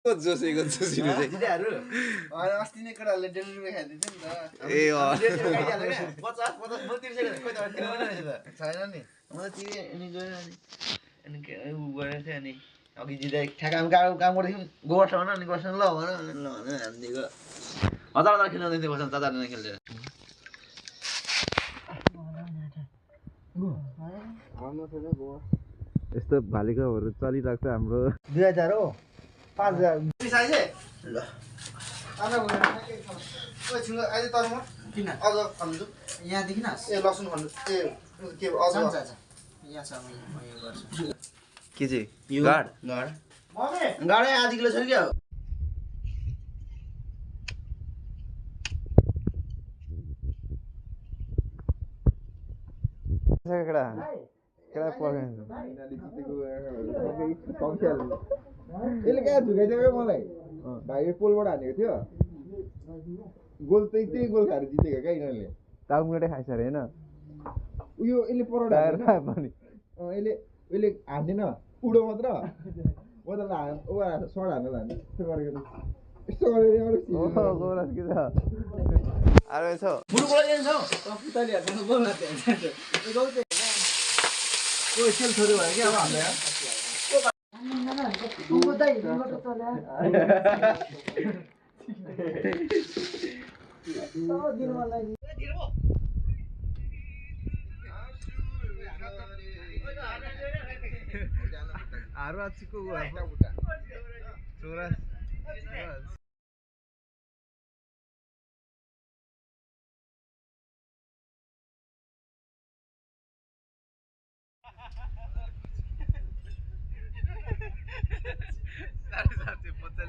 जोसेको जोसिनु चाहिँ जिराहरू अस्ति नै केटाहरूले डेलिभरी खाइदिन्छ नि त ए अँ 50 50 म तिर्सेको खोइ त किन भनेछ त छैन नि म त तिरे अनि गएर अनि के उ गरेर थियो अनि अघि जिरा ठ्याकाम काम गर्दै गोबर भन अनि गर्छ ल भन ल भन हानिदिएको हजार हजार खेल्न दिन्थ्यो बस्न 4 जना खेल्थ्यो यस्तो भालिकाहरू चलिरहेको छ हाम्रो 2000 हो 5000 ल अहिले तर्म किन अझ भन्छु यहाँदेखि न ए लसुन भन्नु ए के अझ यहाँ छ म यो गर्छु के चाहिँ यो गाड गाडै आधी किलो छ क्या केटा केटा पर्खाइन्छ यसले कहाँ झुकाइदियो मलाई भाइ पोलबाट हानेको थियो गोल त्यही गोल खाएर जितेको क्या यिनीहरूले टाउकोटे खाइछ अरे होइन उयो यसले पराउडा पनि यसले हान्दैन उडो मात्र म त सर्ट हान्नु लाने यस्तो गरेको यस्तो गरेर गौरव के छ आरो छ फुटबल जान्छौ पुतली हाल्नु बोल न त्यहाँ ओ सेल छोड्यो भयो कि अब हामीलाई आरो आछिको चोरा साढे 750